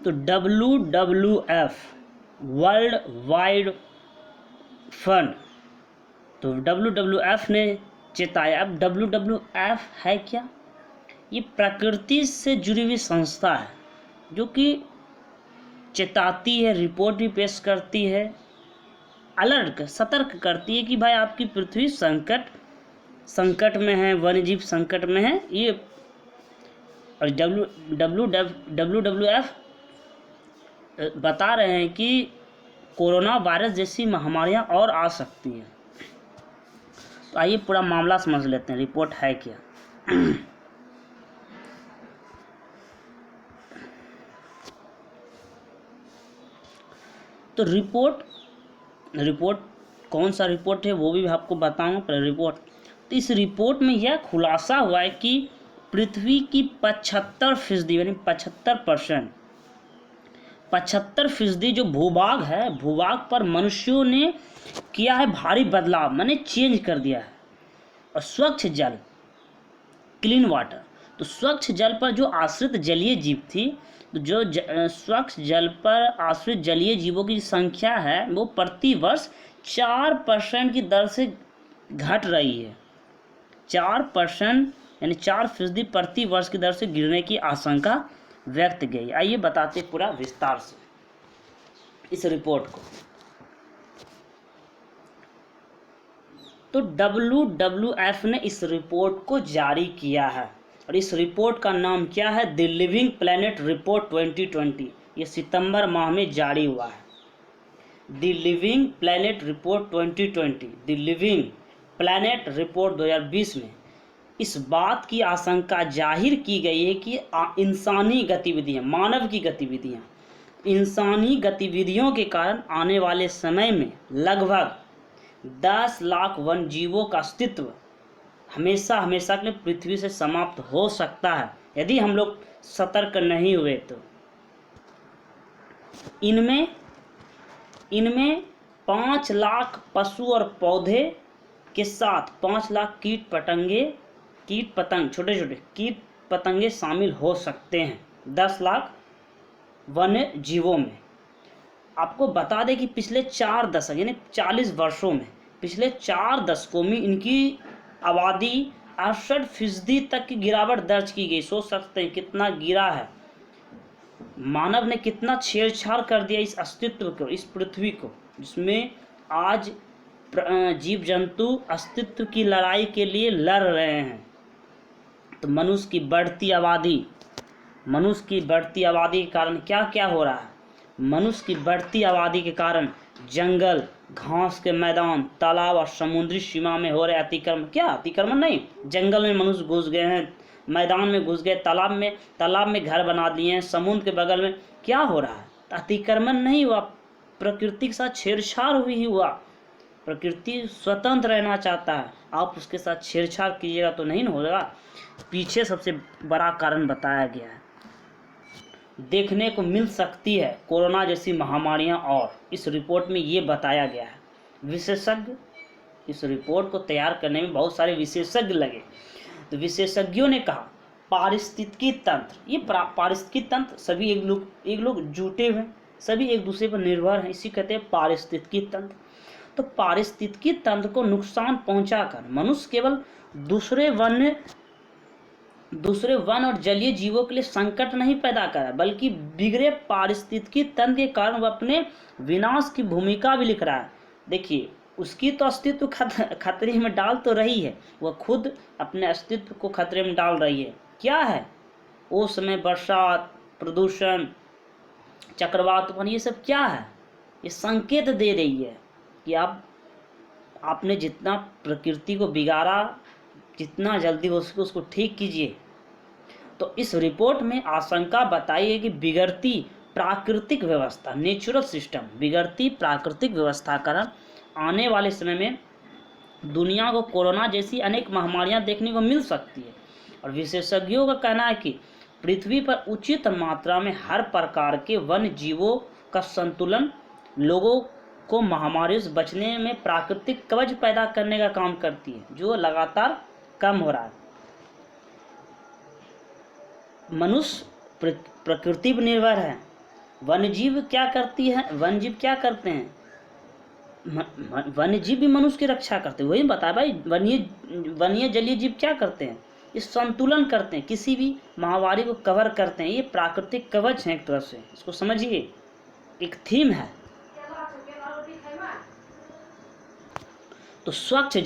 तो WWF world wide fund, तो WWF ने चेताया। अब WWF है क्या? ये प्रकृति से जुड़ी हुई संस्था है जो कि चेताती है, रिपोर्ट भी पेश करती है, अलर्ट सतर्क करती है कि भाई आपकी पृथ्वी संकट में है, वन्यजीव संकट में है। ये और WWF बता रहे हैं कि कोरोना वायरस जैसी महामारियां और आ सकती हैं। तो आइए पूरा मामला समझ लेते हैं, रिपोर्ट है क्या। तो रिपोर्ट कौन सा रिपोर्ट है वो भी आपको बताऊंगा। पर रिपोर्ट, तो इस रिपोर्ट में यह खुलासा हुआ है कि पृथ्वी की 75% यानी 75% जो भूभाग है, भूभाग पर मनुष्यों ने किया है भारी बदलाव, माने चेंज कर दिया है। और स्वच्छ जल, क्लीन वाटर, तो स्वच्छ जल पर जो आश्रित जलीय जीव थी, तो जो स्वच्छ जल पर आश्रित जलीय जीवों की संख्या है वो प्रति वर्ष 4% की दर से घट रही है। 4% यानी 4% प्रति वर्ष की दर से गिरने की आशंका व्यक्त गई। आइए बताते पूरा विस्तार से इस रिपोर्ट को। तो WWF ने इस रिपोर्ट को जारी किया है और इस रिपोर्ट का नाम क्या है? The living planet report 2020। ये सितंबर माह में जारी हुआ है। The living planet report 2020, the living planet report 2020 में इस बात की आशंका जाहिर की गई है कि इंसानी गतिविधियां, मानव की गतिविधियां, इंसानी गतिविधियों के कारण आने वाले समय में लगभग 10 लाख वन जीवों का अस्तित्व हमेशा के लिए पृथ्वी से समाप्त हो सकता है यदि हम लोग सतर्क नहीं हुए तो। इनमें 5 लाख पशु और पौधे के साथ 5 लाख कीट पतंग छोटे कीट पतंगे शामिल हो सकते हैं 10 लाख वन्य जीवों में। आपको बता दें कि पिछले 4 दशक यानी 40 वर्षों में, पिछले 4 दशकों में इनकी आबादी 68% तक की गिरावट दर्ज की गई। सोच सकते हैं कितना गिरा है, मानव ने कितना छेड़छाड़ कर दिया इस अस्तित्व को, इस पृथ्वी को, जिसमें आज जीव जंतु अस्तित्व की लड़ाई के लिए लड़ रहे हैं। तो मनुष्य की बढ़ती आबादी के कारण क्या क्या हो रहा है? मनुष्य की बढ़ती आबादी के कारण जंगल, घास के मैदान, तालाब और समुद्री सीमा में हो रहे अतिक्रमण, क्या अतिक्रमण नहीं, जंगल में मनुष्य घुस गए हैं, मैदान में घुस गए, तालाब में घर बना दिए हैं, समुद्र के बगल में क्या हो रहा है? अतिक्रमण नहीं हुआ, प्रकृति के साथ छेड़छाड़ ही हुआ। प्रकृति स्वतंत्र रहना चाहता है, आप उसके साथ छेड़छाड़ कीजिएगा तो नहीं होगा। पीछे सबसे बड़ा कारण बताया गया है, देखने को मिल सकती है कोरोना जैसी महामारियां, और इस रिपोर्ट में ये बताया गया है। विशेषज्ञ, इस रिपोर्ट को तैयार करने में बहुत सारे विशेषज्ञ लगे। तो विशेषज्ञों ने कहा पारिस्थितिकी तंत्र, ये पारिस्थितिकी तंत्र सभी एक लोग जुटे हुए, सभी एक दूसरे पर निर्भर हैं, इसी कहते हैं पारिस्थितिकी तंत्र। तो पारिस्थितिकी तंत्र को नुकसान पहुंचाकर मनुष्य केवल दूसरे वन और जलीय जीवों के लिए संकट नहीं पैदा करा, बल्कि बिगड़े पारिस्थितिकी तंत्र के कारण वह अपने विनाश की भूमिका भी लिख रहा है। देखिए, उसकी तो अस्तित्व खतरे में डाल तो रही है, वह खुद अपने अस्तित्व को खतरे में डाल रही है। क्या है? उस समय बरसात, प्रदूषण, चक्रवात, तूफान, ये सब क्या है? ये संकेत दे रही है कि आपने जितना प्रकृति को बिगाड़ा, जितना जल्दी हो सके उसको ठीक कीजिए। तो इस रिपोर्ट में आशंका बताई है कि बिगड़ती प्राकृतिक व्यवस्था, नेचुरल सिस्टम, बिगड़ती प्राकृतिक व्यवस्था कारण आने वाले समय में दुनिया को कोरोना जैसी अनेक महामारियां देखने को मिल सकती है। और विशेषज्ञों का कहना है कि पृथ्वी पर उचित मात्रा में हर प्रकार के वन्य जीवों का संतुलन लोगों को महामारियों से बचने में प्राकृतिक कवच पैदा करने का काम करती है, जो लगातार कम हो रहा है। मनुष्य प्रकृति पर निर्भर है, वन्यजीव क्या करती है, वन्यजीव क्या करते हैं, वन्यजीव भी मनुष्य की रक्षा करते हैं। वही बता भाई, वन्य जलीय जीव क्या करते हैं, ये संतुलन करते हैं, किसी भी महामारी को कवर करते हैं। ये प्राकृतिक कवच है एक तरह से, इसको समझिए, एक थीम है। तो स्वच्छ